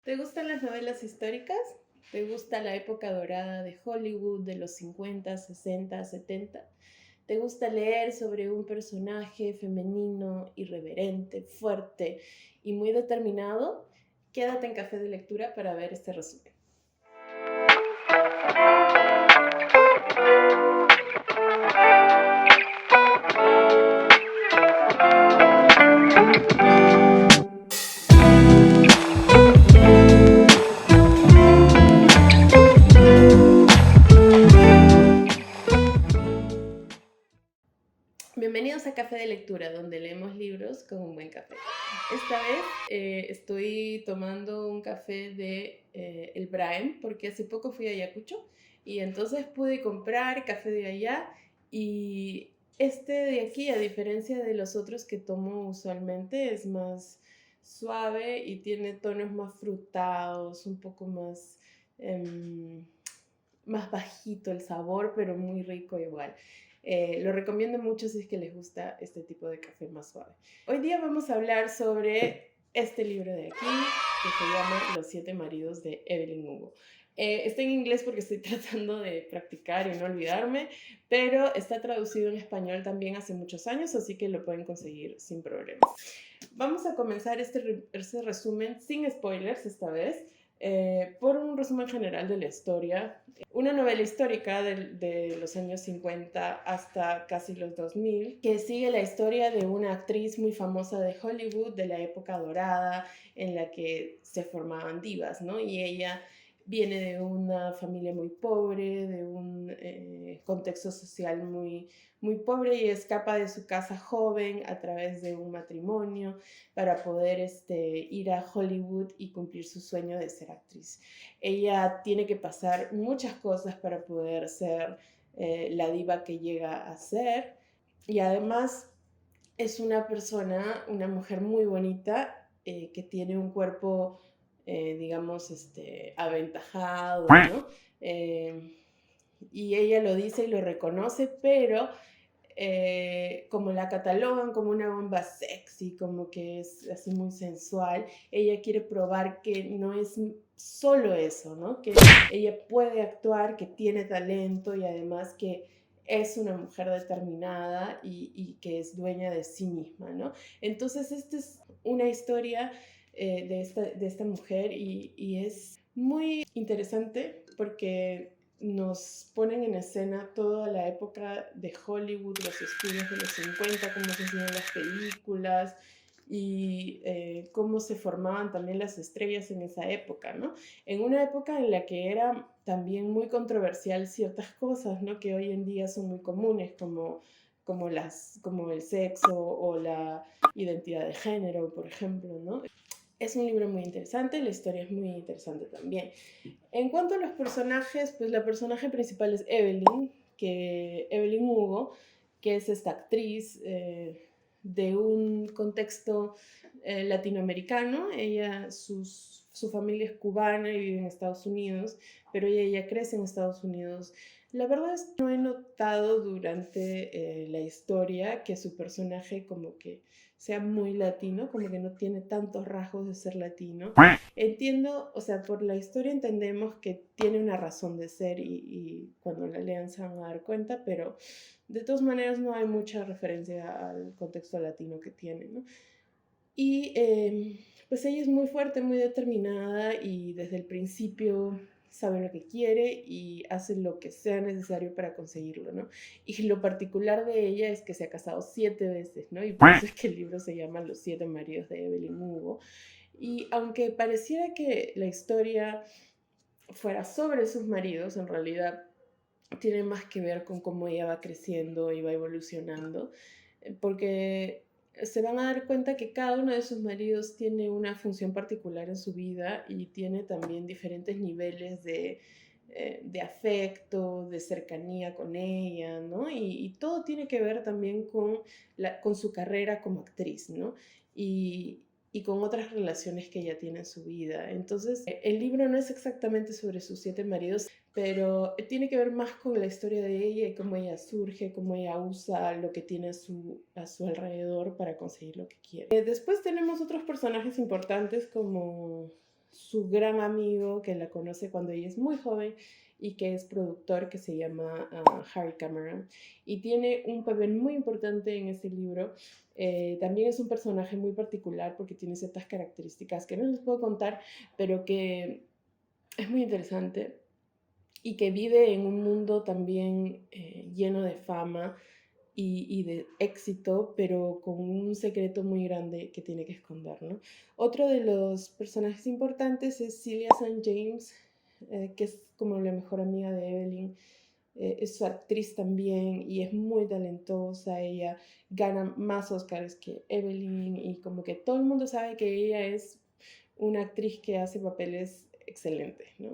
¿Te gustan las novelas históricas? ¿Te gusta la época dorada de Hollywood de los 50, 60, 70? ¿Te gusta leer sobre un personaje femenino, irreverente, fuerte y muy determinado? Quédate en Café de Lectura para ver este resumen. Bienvenidos a Café de Lectura, donde leemos libros con un buen café. Esta vez estoy tomando un café de El Braem, porque hace poco fui a Ayacucho y entonces pude comprar café de allá. Y este de aquí, a diferencia de los otros que tomo usualmente, es más suave y tiene tonos más frutados, un poco más, más bajito el sabor, pero muy rico igual. Lo recomiendo mucho si es que les gusta este tipo de café más suave. Hoy día vamos a hablar sobre este libro de aquí, que se llama Los siete maridos de Evelyn Hugo. Está en inglés porque estoy tratando de practicar y no olvidarme, pero está traducido en español también hace muchos años, así que lo pueden conseguir sin problemas. Vamos a comenzar este resumen sin spoilers esta vez, por un resumen general de la historia. Una novela histórica de los años 50 hasta casi los 2000, que sigue la historia de una actriz muy famosa de Hollywood de la época dorada en la que se formaban divas, ¿no? Y ella viene de una familia muy pobre, de un contexto social muy pobre, y escapa de su casa joven a través de un matrimonio para poder ir a Hollywood y cumplir su sueño de ser actriz. Ella tiene que pasar muchas cosas para poder ser la diva que llega a ser, y además es una persona, una mujer muy bonita, que tiene un cuerpo, digamos, aventajado, ¿no? Eh, y ella lo dice y lo reconoce, pero como la catalogan como una bomba sexy, como que es así muy sensual, ella quiere probar que no es solo eso, ¿no? Que ella puede actuar, que tiene talento y además que es una mujer determinada y que es dueña de sí misma, ¿no? Entonces, esta es una historia de esta mujer y es muy interesante porque nos ponen en escena toda la época de Hollywood, los estudios de los 50, cómo se hacían las películas y cómo se formaban también las estrellas en esa época, ¿no? En una época en la que era también muy controversial ciertas cosas, ¿no? Que hoy en día son muy comunes, como el sexo o la identidad de género, por ejemplo, ¿no? Es un libro muy interesante, la historia es muy interesante también. En cuanto a los personajes, pues la personaje principal es Evelyn Hugo, que es esta actriz de un contexto latinoamericano. Su familia es cubana y vive en Estados Unidos, pero ella crece en Estados Unidos. La verdad es que no he notado durante la historia que su personaje como que sea muy latino, como que no tiene tantos rasgos de ser latino. Entiendo, o sea, por la historia entendemos que tiene una razón de ser y cuando la lean se van a dar cuenta, pero de todas maneras no hay mucha referencia al contexto latino que tiene, ¿no? Y pues ella es muy fuerte, muy determinada y desde el principio sabe lo que quiere y hace lo que sea necesario para conseguirlo, ¿no? Y lo particular de ella es que se ha casado 7 veces, ¿no? Y por eso es que el libro se llama Los siete maridos de Evelyn Hugo. Y aunque pareciera que la historia fuera sobre sus maridos, en realidad tiene más que ver con cómo ella va creciendo y va evolucionando, porque se van a dar cuenta que cada uno de sus maridos tiene una función particular en su vida y tiene también diferentes niveles de afecto, de cercanía con ella, ¿no? Y todo tiene que ver también con su carrera como actriz, ¿no? Y con otras relaciones que ella tiene en su vida. Entonces, el libro no es exactamente sobre sus 7 maridos, pero tiene que ver más con la historia de ella y cómo ella surge, cómo ella usa lo que tiene a su alrededor para conseguir lo que quiere. Después tenemos otros personajes importantes como su gran amigo que la conoce cuando ella es muy joven y que es productor, que se llama Harry Cameron. Y tiene un papel muy importante en este libro. También es un personaje muy particular porque tiene ciertas características que no les puedo contar, pero que es muy interesante y que vive en un mundo también lleno de fama y de éxito, pero con un secreto muy grande que tiene que esconder, ¿no? Otro de los personajes importantes es Celia St. James, que es como la mejor amiga de Evelyn. Es su actriz también y es muy talentosa. Ella gana más Oscars que Evelyn y como que todo el mundo sabe que ella es una actriz que hace papeles excelentes, ¿no?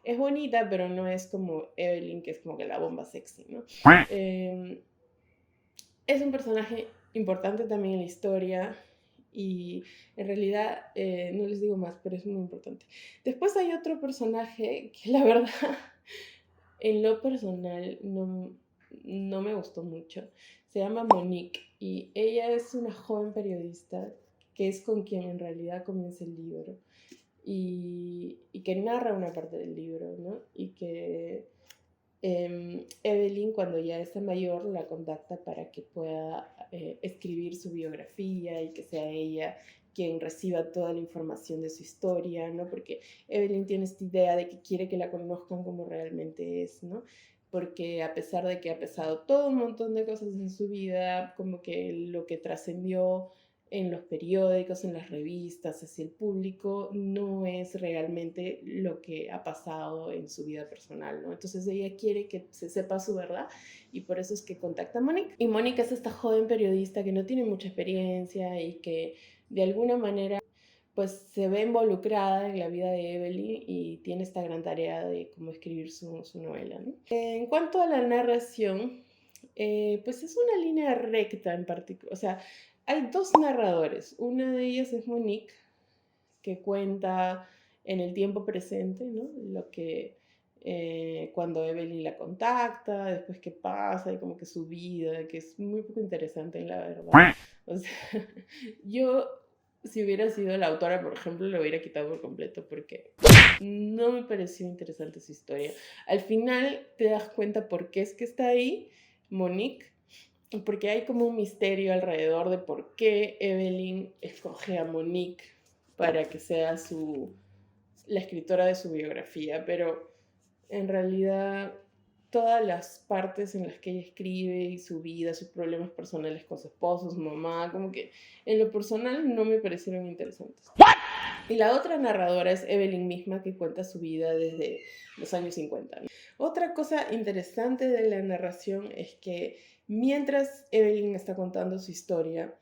Es bonita, pero no es como Evelyn, que es como que la bomba sexy, ¿no? Es un personaje importante también en la historia y en realidad no les digo más, pero es muy importante. Después hay otro personaje que la verdad en lo personal no me gustó mucho. Se llama Monique y ella es una joven periodista que es con quien en realidad comienza el libro y que narra una parte del libro, ¿no? Y que Evelyn, cuando ya está mayor, la contacta para que pueda escribir su biografía y que sea ella quien reciba toda la información de su historia, ¿no? Porque Evelyn tiene esta idea de que quiere que la conozcan como realmente es, ¿no? Porque a pesar de que ha pasado todo un montón de cosas en su vida, como que lo que trascendió en los periódicos, en las revistas, hacia el público, no es realmente lo que ha pasado en su vida personal, ¿no? Entonces ella quiere que se sepa su verdad y por eso es que contacta a Mónica. Y Mónica es esta joven periodista que no tiene mucha experiencia y que de alguna manera pues se ve involucrada en la vida de Evelyn y tiene esta gran tarea de cómo escribir su novela, ¿no? En cuanto a la narración, pues es una línea recta en particular, o sea, hay dos narradores. Una de ellas es Monique, que cuenta en el tiempo presente, ¿no? Lo que cuando Evelyn la contacta, después qué pasa, y como que su vida, que es muy poco interesante, la verdad. O sea, yo, si hubiera sido la autora, por ejemplo, lo hubiera quitado por completo porque no me pareció interesante su historia. Al final te das cuenta por qué es que está ahí Monique, porque hay como un misterio alrededor de por qué Evelyn escoge a Monique para que sea la escritora de su biografía, pero en realidad todas las partes en las que ella escribe y su vida, sus problemas personales con su esposo, su mamá, como que en lo personal no me parecieron interesantes. Y la otra narradora es Evelyn misma, que cuenta su vida desde los años 50. Otra cosa interesante de la narración es que mientras Evelyn está contando su historia,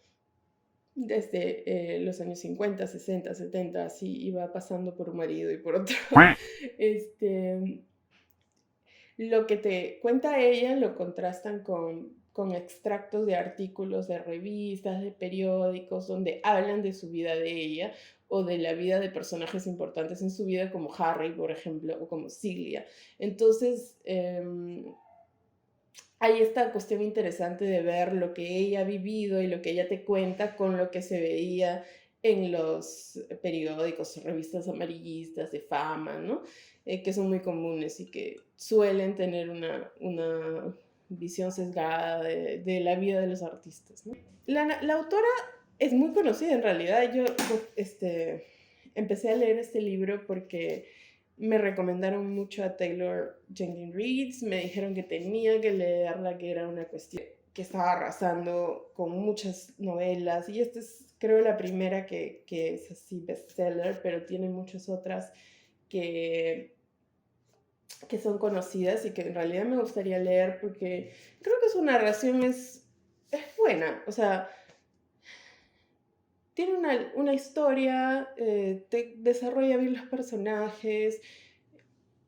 desde los años 50, 60, 70, así iba pasando por un marido y por otro, lo que te cuenta ella lo contrastan con extractos de artículos de revistas, de periódicos, donde hablan de su vida de ella o de la vida de personajes importantes en su vida, como Harry, por ejemplo, o como Celia. Entonces, hay esta cuestión interesante de ver lo que ella ha vivido y lo que ella te cuenta con lo que se veía en los periódicos, revistas amarillistas de fama, ¿no? Que son muy comunes y que suelen tener una visión sesgada de la vida de los artistas, ¿no? La autora es muy conocida en realidad. Yo empecé a leer este libro porque me recomendaron mucho a Taylor Jenkins Reid, me dijeron que tenía que leerla, que era una cuestión que estaba arrasando con muchas novelas, y esta es creo la primera que es así bestseller, pero tiene muchas otras que son conocidas y que en realidad me gustaría leer porque creo que su narración es buena, o sea, tiene una historia, te desarrolla bien los personajes,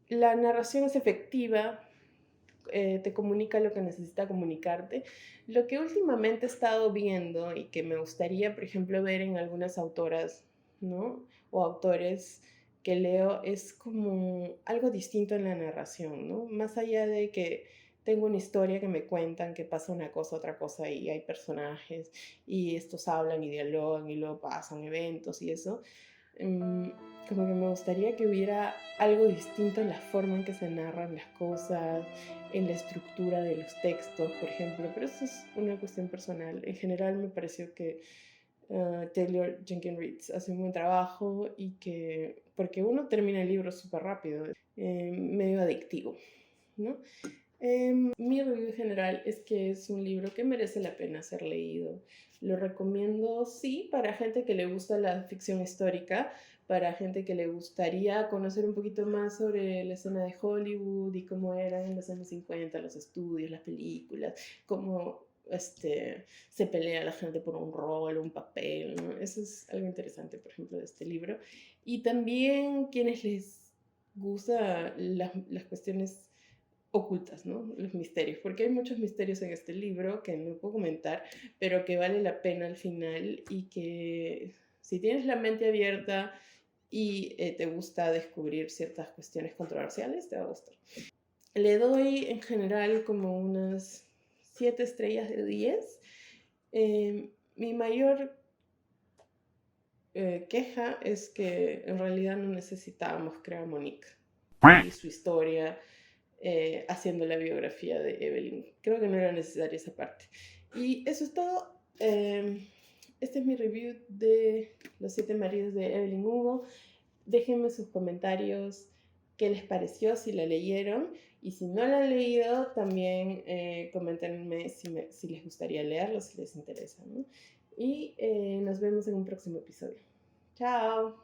la narración es efectiva, te comunica lo que necesita comunicarte. Lo que últimamente he estado viendo y que me gustaría, por ejemplo, ver en algunas autoras, ¿no? O autores que leo es como algo distinto en la narración, ¿no? Más allá de que tengo una historia que me cuentan que pasa una cosa, otra cosa y hay personajes y estos hablan y dialogan y luego pasan eventos y eso. Como que me gustaría que hubiera algo distinto en la forma en que se narran las cosas, en la estructura de los textos, por ejemplo, pero eso es una cuestión personal. En general me pareció que Taylor Jenkins Reid hace un buen trabajo y que, porque uno termina el libro súper rápido, medio adictivo, ¿no? Mi review general es que es un libro que merece la pena ser leído. Lo recomiendo, sí, para gente que le gusta la ficción histórica, para gente que le gustaría conocer un poquito más sobre la escena de Hollywood y cómo eran en los años 50 los estudios, las películas, cómo se pelea la gente por un rol, un papel, ¿no? Eso es algo interesante, por ejemplo, de este libro. Y también quienes les gusta las cuestiones ocultas, ¿no? Los misterios, porque hay muchos misterios en este libro que no puedo comentar, pero que vale la pena al final y que si tienes la mente abierta y te gusta descubrir ciertas cuestiones controversiales, te va a gustar. Le doy en general como unas 7 estrellas de 10. Mi mayor queja es que en realidad no necesitábamos crear a Monique y su historia haciendo la biografía de Evelyn. Creo que no era necesaria esa parte. Y eso es todo. Este es mi review de Los 7 maridos de Evelyn Hugo. Déjenme sus comentarios, qué les pareció, si la leyeron. Y si no la han leído, también coméntenme si les gustaría leerlo, si les interesa, ¿no? Y nos vemos en un próximo episodio. Chao.